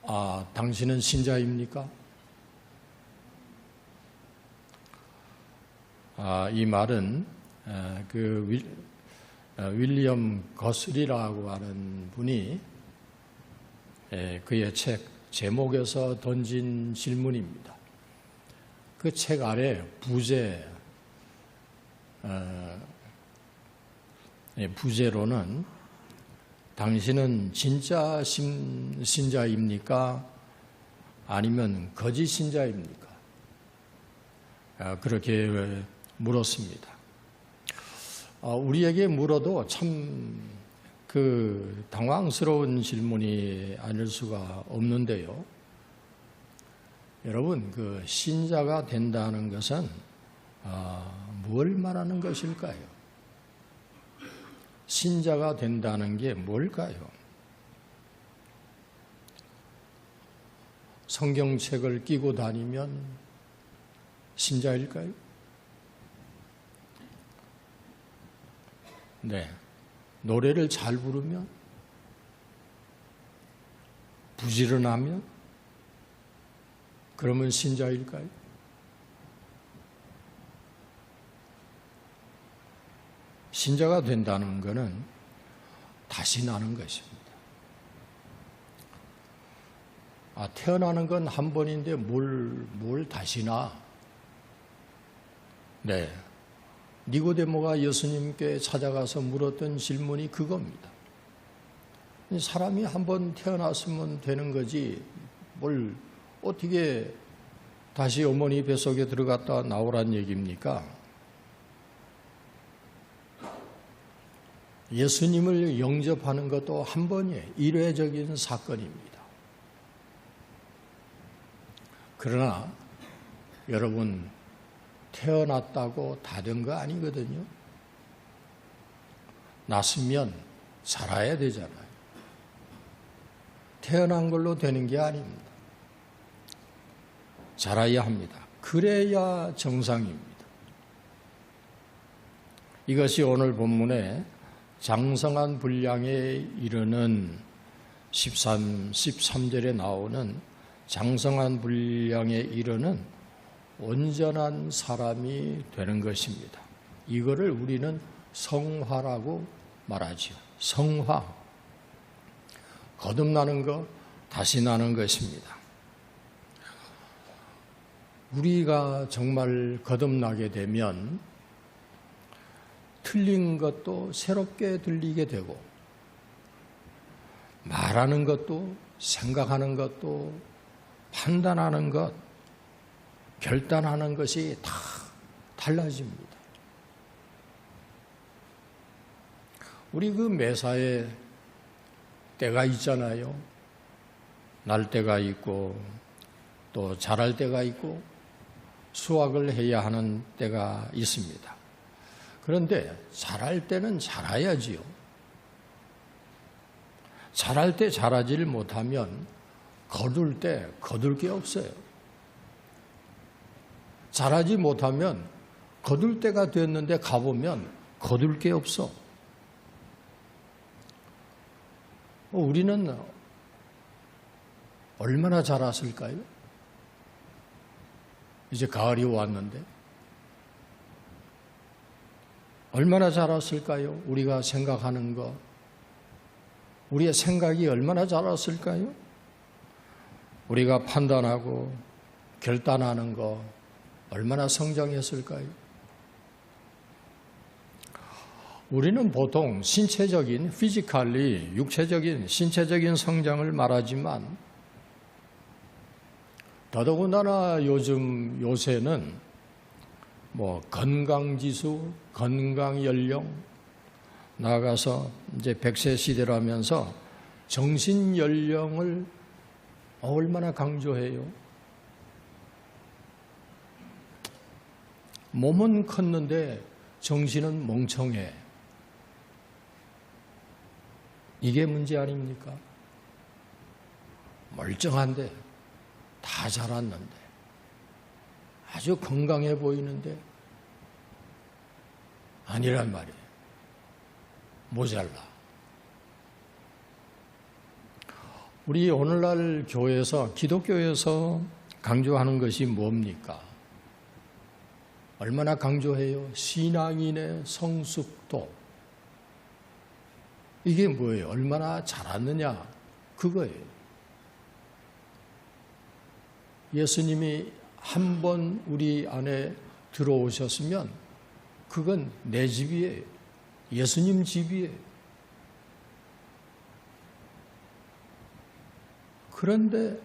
당신은 신자입니까? 이 말은 윌리엄 거슬이라고 하는 분이 그의 책 제목에서 던진 질문입니다. 그 책 아래 부제로는 당신은 진짜 신자입니까? 아니면 거짓 신자입니까? 그렇게 물었습니다. 우리에게 물어도 참 당황스러운 질문이 아닐 수가 없는데요. 여러분, 신자가 된다는 것은 뭘 말하는 것일까요? 신자가 된다는 게 뭘까요? 성경책을 끼고 다니면 신자일까요? 네. 노래를 잘 부르면? 부지런하면? 그러면 신자일까요? 신자가 된다는 것은 다시 나는 것입니다. 태어나는 건 한 번인데 뭘 다시 나? 네. 니고데모가 예수님께 찾아가서 물었던 질문이 그겁니다. 사람이 한 번 태어났으면 되는 거지 뭘 어떻게 다시 어머니 뱃속에 들어갔다 나오란 얘기입니까? 예수님을 영접하는 것도 한 번이에요. 일회적인 사건입니다. 그러나 여러분, 태어났다고 다 된 거 아니거든요. 낳으면 자라야 되잖아요. 태어난 걸로 되는 게 아닙니다. 자라야 합니다. 그래야 정상입니다. 이것이 오늘 본문에 장성한 분량에 이르는 13절에 나오는 장성한 분량에 이르는 온전한 사람이 되는 것입니다. 이거를 우리는 성화라고 말하죠. 성화. 거듭나는 것, 다시 나는 것입니다. 우리가 정말 거듭나게 되면 틀린 것도 새롭게 들리게 되고 말하는 것도 생각하는 것도 판단하는 것, 결단하는 것이 다 달라집니다. 우리 매사에 때가 있잖아요. 날 때가 있고 또 자랄 때가 있고 수확을 해야 하는 때가 있습니다. 그런데 자랄 때는 자라야지요. 자랄 때 자라지를 못하면 거둘 때 거둘 게 없어요. 자라지 못하면 거둘 때가 됐는데 가보면 거둘 게 없어. 우리는 얼마나 자랐을까요? 이제 가을이 왔는데 얼마나 자랐을까요? 우리가 생각하는 것, 우리의 생각이 얼마나 자랐을까요? 우리가 판단하고 결단하는 것 얼마나 성장했을까요? 우리는 보통 신체적인, 피지컬리, 육체적인, 신체적인 성장을 말하지만 더더군다나 요새는 건강지수, 건강연령, 나아가서 이제 100세 시대라면서 정신연령을 얼마나 강조해요? 몸은 컸는데 정신은 멍청해. 이게 문제 아닙니까? 멀쩡한데 다 자랐는데 아주 건강해 보이는데 아니란 말이에요. 모자라. 우리 오늘날 교회에서, 기독교에서 강조하는 것이 뭡니까? 얼마나 강조해요? 신앙인의 성숙도. 이게 뭐예요? 얼마나 잘하느냐? 그거예요. 예수님이 한 번 우리 안에 들어오셨으면 그건 내 집이에요. 예수님 집이에요. 그런데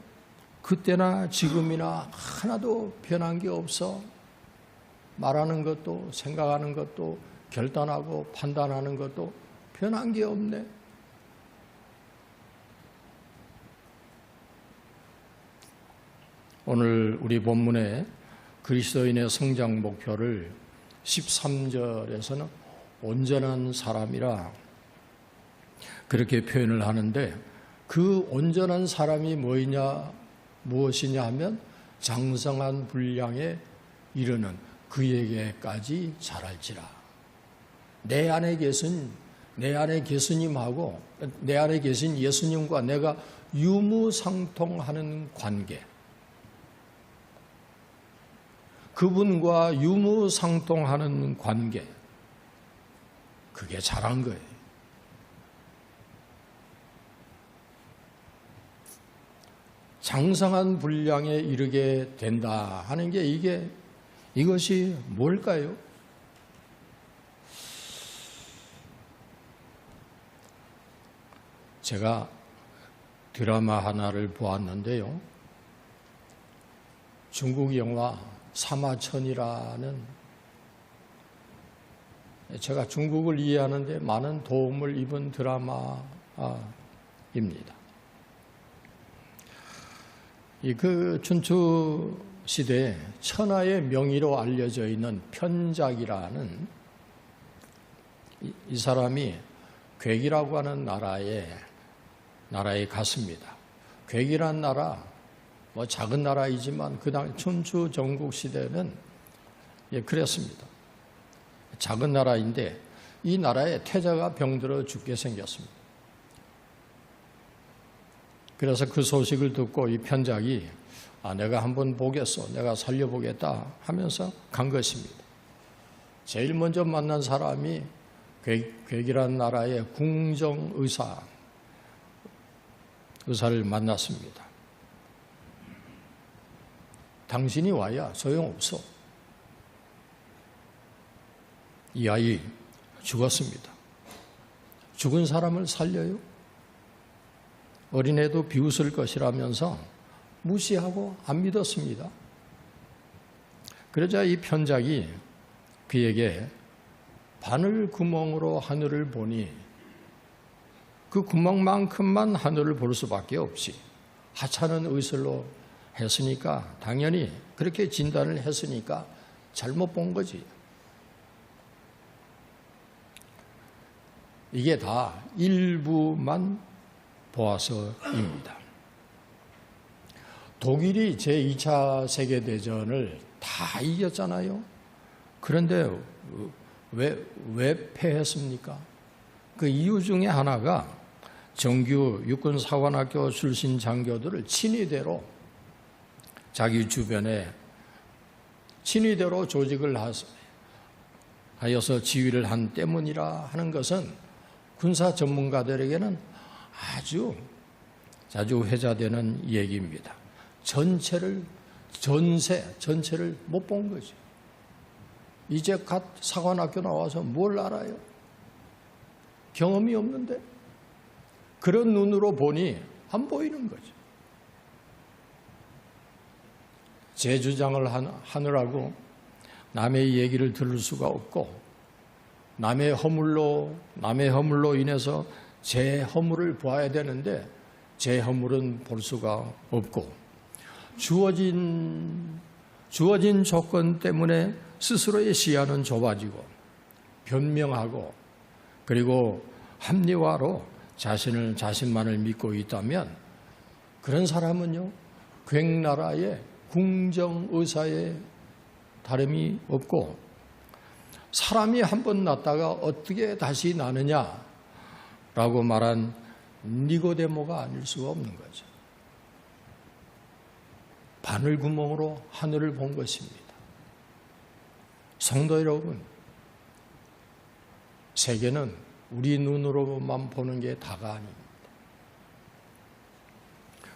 그때나 지금이나 하나도 변한 게 없어. 말하는 것도, 생각하는 것도, 결단하고 판단하는 것도 변한 게 없네. 오늘 우리 본문에 그리스도인의 성장 목표를 13절에서는 온전한 사람이라 그렇게 표현을 하는데, 그 온전한 사람이 무엇이냐 하면 장성한 분량에 이르는 그에게까지 자랄지라. 내 안에 계신 예수님하고, 내 안에 계신 예수님과 내가 유무상통하는 관계, 그분과 유무상통하는 관계, 그게 잘한 거예요. 장성한 분량에 이르게 된다 하는 게 이것이 뭘까요? 제가 드라마 하나를 보았는데요. 중국 영화 사마천이라는, 제가 중국을 이해하는데 많은 도움을 입은 드라마입니다. 그 춘추 시대에 천하의 명의로 알려져 있는 편작이라는 이 사람이 괴기라고 하는 나라에 갔습니다. 괴기란 나라, 작은 나라이지만 그 당 춘추 전국 시대는 그랬습니다. 작은 나라인데 이 나라에 태자가 병들어 죽게 생겼습니다. 그래서 그 소식을 듣고 이 편작이 내가 한번 보겠어, 내가 살려보겠다 하면서 간 것입니다. 제일 먼저 만난 사람이 괴기란 나라의 궁정의사를 만났습니다. 당신이 와야 소용없어. 이 아이 죽었습니다. 죽은 사람을 살려요? 어린애도 비웃을 것이라면서 무시하고 안 믿었습니다. 그러자 이 편작이 그에게 바늘 구멍으로 하늘을 보니 그 구멍만큼만 하늘을 볼 수밖에 없이, 하찮은 의술로 했으니까, 당연히 그렇게 진단을 했으니까 잘못 본 거지. 이게 다 일부만 보아서입니다. 독일이 제2차 세계대전을 다 이겼잖아요. 그런데 왜 패했습니까? 그 이유 중에 하나가 정규 육군사관학교 출신 장교들을 친위대로, 자기 주변에 친위대로 조직을 하여서 지휘를 한 때문이라 하는 것은 군사 전문가들에게는 아주 자주 회자되는 얘기입니다. 전체를 못 본 거죠. 이제 갓 사관학교 나와서 뭘 알아요? 경험이 없는데 그런 눈으로 보니 안 보이는 거죠. 제 주장을 하느라고 남의 얘기를 들을 수가 없고, 남의 허물로 인해서 제 허물을 보아야 되는데 제 허물은 볼 수가 없고, 주어진 조건 때문에 스스로의 시야는 좁아지고 변명하고, 그리고 합리화로 자신만을 믿고 있다면 그런 사람은요, 괭나라의 궁정의사에 다름이 없고, 사람이 한 번 났다가 어떻게 다시 나느냐라고 말한 니고데모가 아닐 수가 없는 거죠. 바늘구멍으로 하늘을 본 것입니다. 성도 여러분, 세계는 우리 눈으로만 보는 게 다가 아닙니다.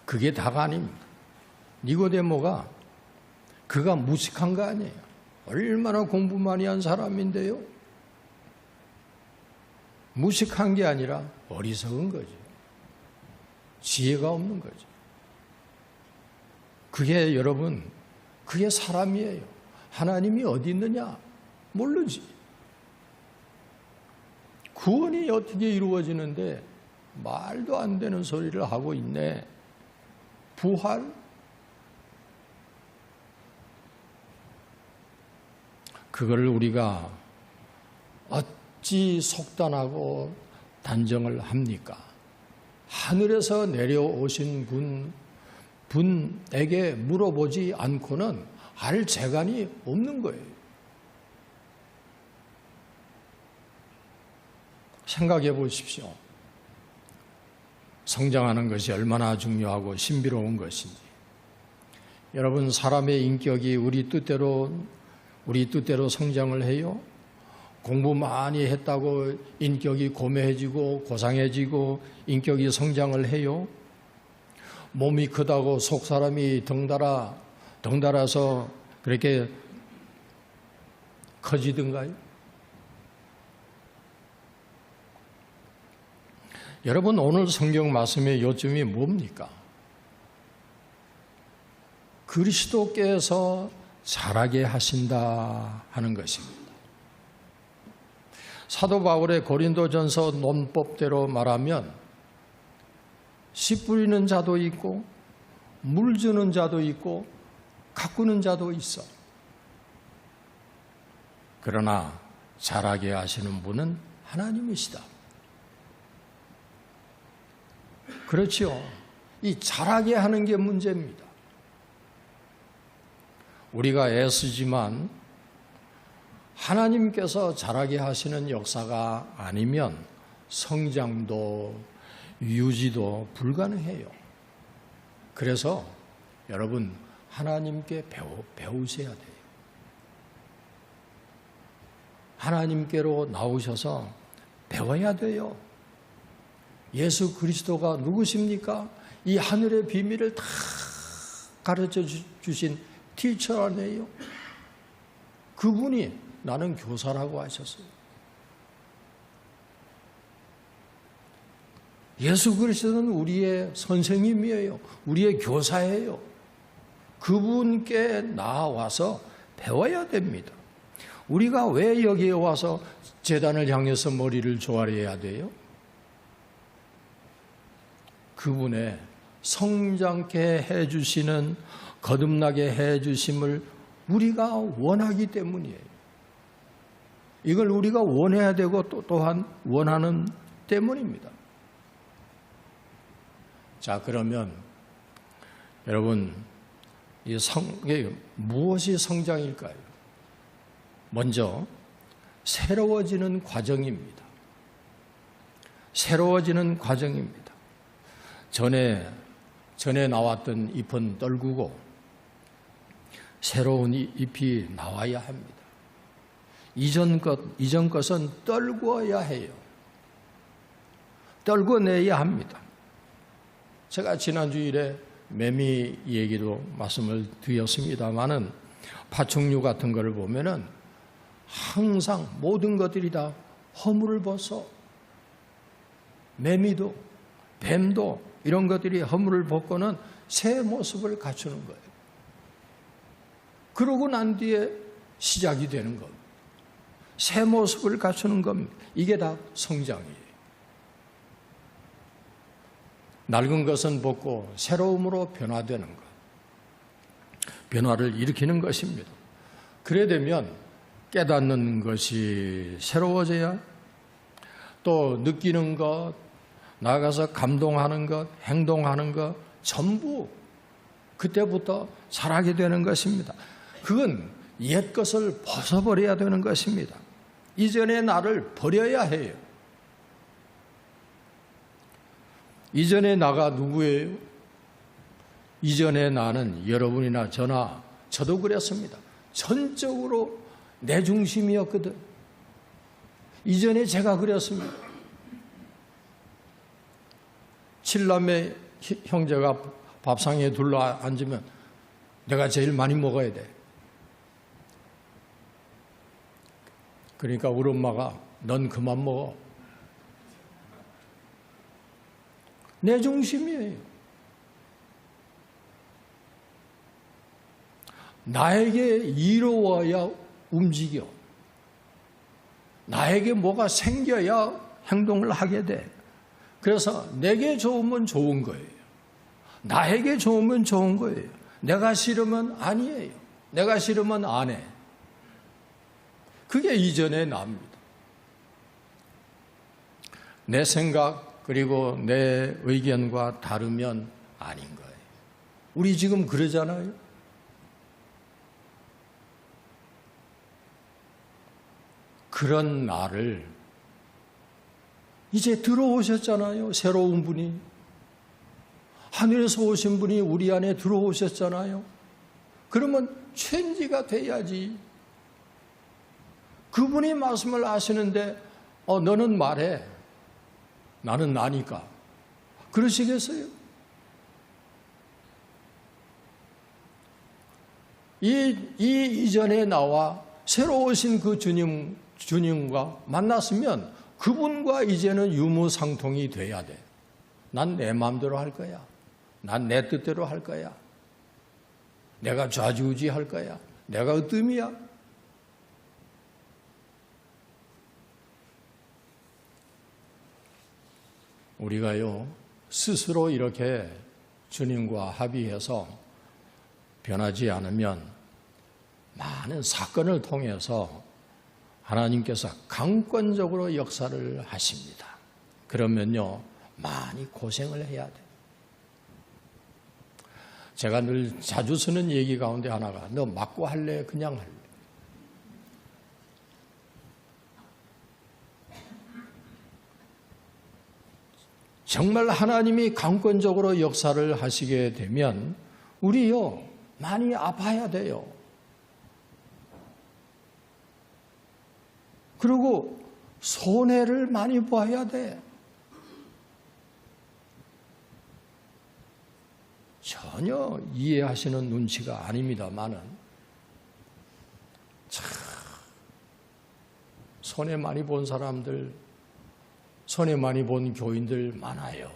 그게 다가 아닙니다. 니고데모가 그가 무식한 거 아니에요. 얼마나 공부 많이 한 사람인데요. 무식한 게 아니라 어리석은 거죠. 지혜가 없는 거죠. 그게 여러분, 그게 사람이에요. 하나님이 어디 있느냐? 모르지. 구원이 어떻게 이루어지는데 말도 안 되는 소리를 하고 있네. 부활? 그걸 우리가 어찌 속단하고 단정을 합니까? 하늘에서 내려오신 분에게 물어보지 않고는 알 재간이 없는 거예요. 생각해 보십시오. 성장하는 것이 얼마나 중요하고 신비로운 것인지. 여러분, 사람의 인격이 우리 뜻대로 성장을 해요? 공부 많이 했다고 인격이 고매해지고 고상해지고 인격이 성장을 해요? 몸이 크다고 속 사람이 덩달아서 그렇게 커지든가요? 여러분, 오늘 성경 말씀의 요점이 뭡니까? 그리스도께서 자라게 하신다 하는 것입니다. 사도 바울의 고린도전서 논법대로 말하면 씨 뿌리는 자도 있고 물 주는 자도 있고 가꾸는 자도 있어. 그러나 자라게 하시는 분은 하나님이시다. 그렇지요. 이 자라게 하는 게 문제입니다. 우리가 애쓰지만 하나님께서 자라게 하시는 역사가 아니면 성장도 유지도 불가능해요. 그래서 여러분, 하나님께 배우셔야 돼요. 하나님께로 나오셔서 배워야 돼요. 예수 그리스도가 누구십니까? 이 하늘의 비밀을 다 가르쳐 주신 티처 아니에요? 그분이 나는 교사라고 하셨어요. 예수 그리스도는 우리의 선생님이에요. 우리의 교사예요. 그분께 나와서 배워야 됩니다. 우리가 왜 여기에 와서 제단을 향해서 머리를 조아려야 돼요? 그분의 성장케 해주시는, 거듭나게 해주심을 우리가 원하기 때문이에요. 이걸 우리가 원해야 되고 또한 원하는 때문입니다. 자, 그러면 여러분, 이게 무엇이 성장일까요? 먼저 새로워지는 과정입니다. 새로워지는 과정입니다. 전에 나왔던 잎은 떨구고 새로운 잎이 나와야 합니다. 이전 것은 떨구어야 해요. 떨궈내야 합니다. 제가 지난주일에 매미 얘기도 말씀을 드렸습니다마는 파충류 같은 것을 보면은 항상 모든 것들이 다 허물을 벗어. 매미도 뱀도 이런 것들이 허물을 벗고는 새 모습을 갖추는 거예요. 그러고 난 뒤에 시작이 되는 겁니다. 새 모습을 갖추는 겁니다. 이게 다 성장이에요. 낡은 것은 벗고 새로움으로 변화되는 것. 변화를 일으키는 것입니다. 그래 되면 깨닫는 것이 새로워져야 또 느끼는 것, 나아가서 감동하는 것, 행동하는 것 전부 그때부터 잘하게 되는 것입니다. 그건 옛 것을 벗어버려야 되는 것입니다. 이전의 나를 버려야 해요. 이전의 나가 누구예요? 이전의 나는 여러분이나 저나 저도 그랬습니다. 전적으로 내 중심이었거든. 이전에 제가 그랬습니다. 7남매 형제가 밥상에 둘러 앉으면 내가 제일 많이 먹어야 돼. 그러니까 우리 엄마가 넌 그만 먹어. 내 중심이에요. 나에게 이로워야 움직여. 나에게 뭐가 생겨야 행동을 하게 돼. 그래서 내게 좋으면 좋은 거예요. 나에게 좋으면 좋은 거예요. 내가 싫으면 아니에요. 내가 싫으면 안 해. 그게 이전의 나입니다. 내 생각 그리고 내 의견과 다르면 아닌 거예요. 우리 지금 그러잖아요. 그런 나를 이제 들어오셨잖아요. 새로운 분이. 하늘에서 오신 분이 우리 안에 들어오셨잖아요. 그러면 체인지가 돼야지. 그분이 말씀을 하시는데 너는 말해. 나는 나니까. 그러시겠어요? 이전에 나와 새로 오신 그 주님과 만났으면 그분과 이제는 유무상통이 돼야 돼. 난 내 마음대로 할 거야. 난 내 뜻대로 할 거야. 내가 좌지우지 할 거야. 내가 으뜸이야. 우리가요, 스스로 이렇게 주님과 합의해서 변하지 않으면 많은 사건을 통해서 하나님께서 강권적으로 역사를 하십니다. 그러면요, 많이 고생을 해야 돼. 제가 늘 자주 쓰는 얘기 가운데 하나가 너 맞고 할래? 그냥 할래? 정말 하나님이 강권적으로 역사를 하시게 되면 우리요, 많이 아파야 돼요. 그리고 손해를 많이 봐야 돼. 전혀 이해하시는 눈치가 아닙니다만은 참 손해 많이 본 사람들, 손해 많이 본 교인들 많아요.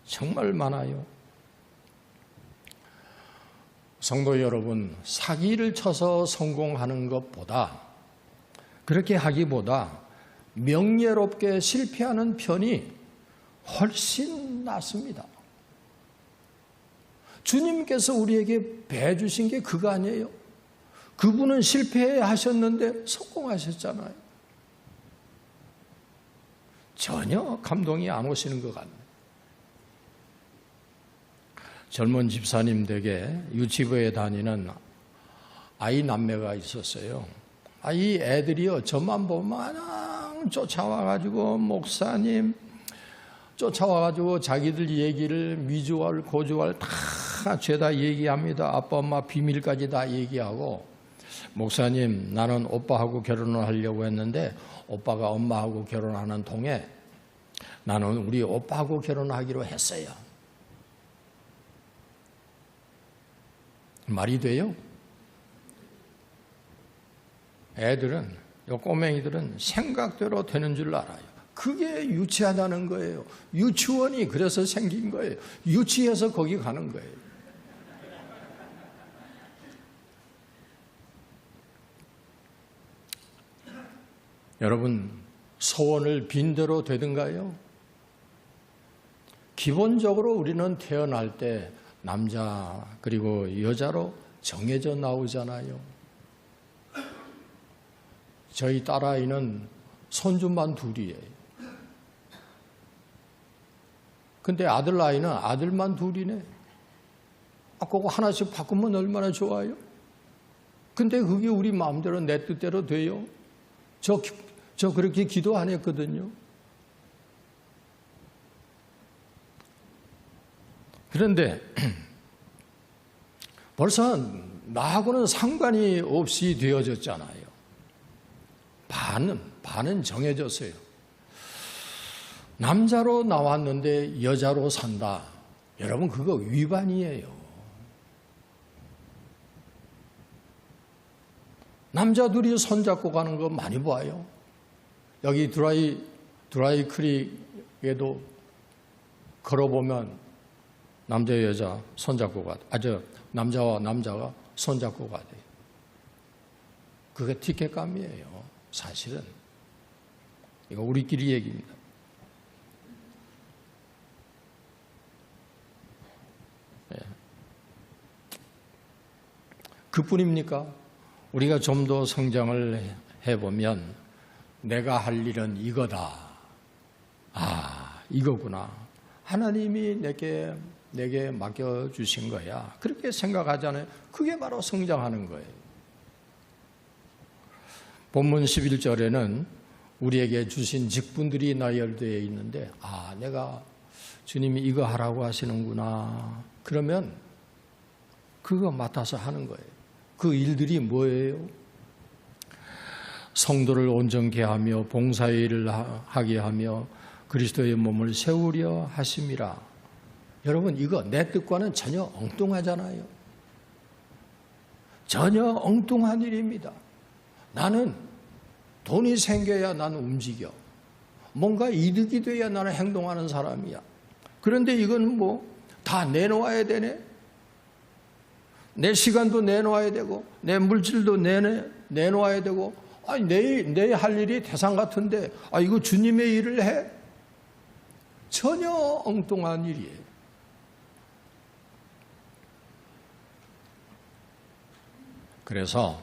정말 많아요. 성도 여러분, 사기를 쳐서 성공하는 것보다, 그렇게 하기보다 명예롭게 실패하는 편이 훨씬 낫습니다. 주님께서 우리에게 배 주신 게 그거 아니에요? 그분은 실패하셨는데 성공하셨잖아요. 전혀 감동이 안 오시는 것 같네요. 젊은 집사님 댁에 유치부에 다니는 아이 남매가 있었어요. 이 애들이요, 저만 보면 쫓아와가지고 목사님 쫓아와가지고 자기들 얘기를 미주알 고주알 다 죄다 얘기합니다. 아빠 엄마 비밀까지 다 얘기하고, 목사님 나는 오빠하고 결혼을 하려고 했는데 오빠가 엄마하고 결혼하는 통에 나는 우리 오빠하고 결혼하기로 했어요. 말이 돼요? 애들은, 요 꼬맹이들은 생각대로 되는 줄 알아요. 그게 유치하다는 거예요. 유치원이 그래서 생긴 거예요. 유치해서 거기 가는 거예요. 여러분, 소원을 빈대로 되든가요? 기본적으로 우리는 태어날 때 남자 그리고 여자로 정해져 나오잖아요. 저희 딸아이는 손주만 둘이에요. 근데 아들아이는 아들만 둘이네. 그거 하나씩 바꾸면 얼마나 좋아요? 근데 그게 우리 마음대로 내 뜻대로 돼요? 저 그렇게 기도 안 했거든요. 그런데 벌써 나하고는 상관이 없이 되어졌잖아요. 반은 정해졌어요. 남자로 나왔는데 여자로 산다. 여러분, 그거 위반이에요. 남자들이 손잡고 가는 거 많이 봐요. 여기 드라이 크릭에도 걸어보면 남자 여자 손잡고 가요. 남자와 남자가 손잡고 가요. 그게 티켓감이에요. 사실은 이거 우리끼리 얘기입니다. 그뿐입니까? 우리가 좀 더 성장을 해보면 내가 할 일은 이거다. 이거구나. 하나님이 내게 맡겨주신 거야. 그렇게 생각하잖아요. 그게 바로 성장하는 거예요. 본문 11절에는 우리에게 주신 직분들이 나열되어 있는데 내가 주님이 이거 하라고 하시는구나. 그러면 그거 맡아서 하는 거예요. 그 일들이 뭐예요? 성도를 온전케 하며 봉사의 일을 하게 하며 그리스도의 몸을 세우려 하심이라. 여러분, 이거 내 뜻과는 전혀 엉뚱하잖아요. 전혀 엉뚱한 일입니다. 나는 돈이 생겨야 나는 움직여. 뭔가 이득이 돼야 나는 행동하는 사람이야. 그런데 이건 다 내놓아야 되네. 내 시간도 내놓아야 되고 내 물질도 내놓아야 되고 내 할 일이 태산 같은데 이거 주님의 일을 해? 전혀 엉뚱한 일이에요. 그래서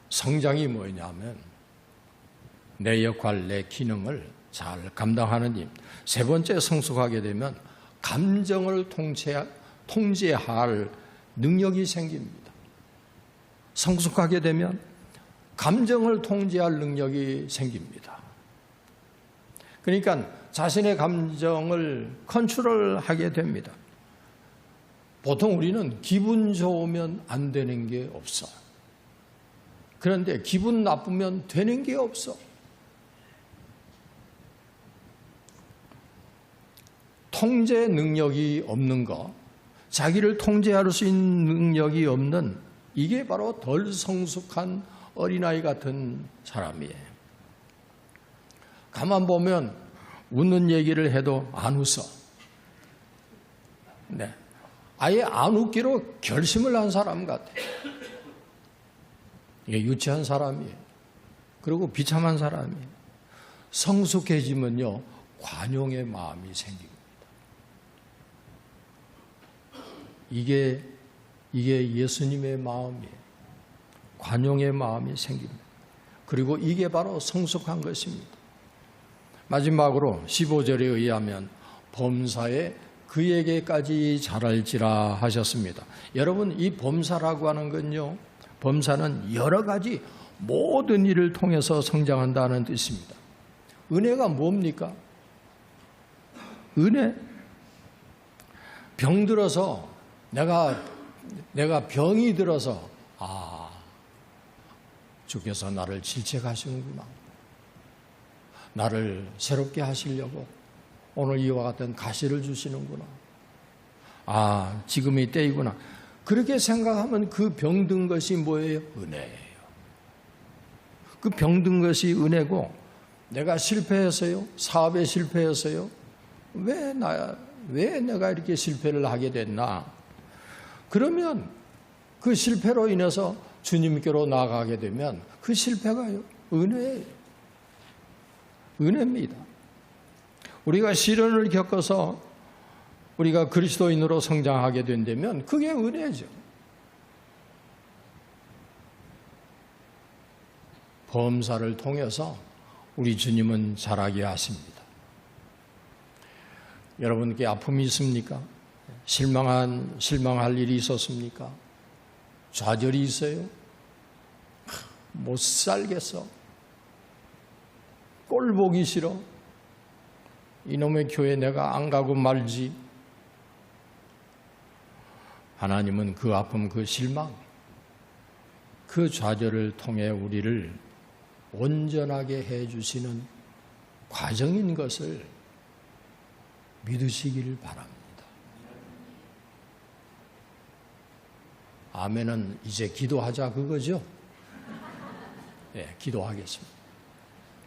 성장이 뭐냐면 내 역할, 내 기능을 잘 감당하는 힘. 세 번째, 성숙하게 되면 감정을 통제할 능력이 생깁니다. 성숙하게 되면 감정을 통제할 능력이 생깁니다. 그러니까 자신의 감정을 컨트롤하게 됩니다. 보통 우리는 기분 좋으면 안 되는 게 없어. 그런데 기분 나쁘면 되는 게 없어. 통제 능력이 없는 거, 자기를 통제할 수 있는 능력이 없는, 이게 바로 덜 성숙한 어린아이 같은 사람이에요. 가만 보면 웃는 얘기를 해도 안 웃어. 네. 아예 안 웃기로 결심을 한 사람 같아요. 이게 유치한 사람이에요. 그리고 비참한 사람이에요. 성숙해지면요, 관용의 마음이 생깁니다. 이게 예수님의 마음이에요. 관용의 마음이 생깁니다. 그리고 이게 바로 성숙한 것입니다. 마지막으로 15절에 의하면 범사에 그에게까지 자랄지라 하셨습니다. 여러분, 이 범사라고 하는 건요, 범사는 여러 가지 모든 일을 통해서 성장한다는 뜻입니다. 은혜가 뭡니까? 은혜. 병들어서 내가 병이 들어서 주께서 나를 질책하시는구나. 나를 새롭게 하시려고 오늘 이와 같은 가시를 주시는구나. 지금이 때이구나. 그렇게 생각하면 그 병든 것이 뭐예요? 은혜예요. 그 병든 것이 은혜고, 내가 실패했어요? 사업에 실패했어요? 왜 내가 이렇게 실패를 하게 됐나? 그러면 그 실패로 인해서 주님께로 나아가게 되면 그 실패가요, 은혜예요. 은혜입니다. 우리가 시련을 겪어서 우리가 그리스도인으로 성장하게 된다면 그게 은혜죠. 범사를 통해서 우리 주님은 자라게 하십니다. 여러분께 아픔이 있습니까? 실망할 일이 있었습니까? 좌절이 있어요? 못 살겠어. 꼴 보기 싫어. 이놈의 교회 내가 안 가고 말지. 하나님은 그 아픔, 그 실망, 그 좌절을 통해 우리를 온전하게 해주시는 과정인 것을 믿으시기를 바랍니다. 아멘은 이제 기도하자 그거죠? 네, 기도하겠습니다.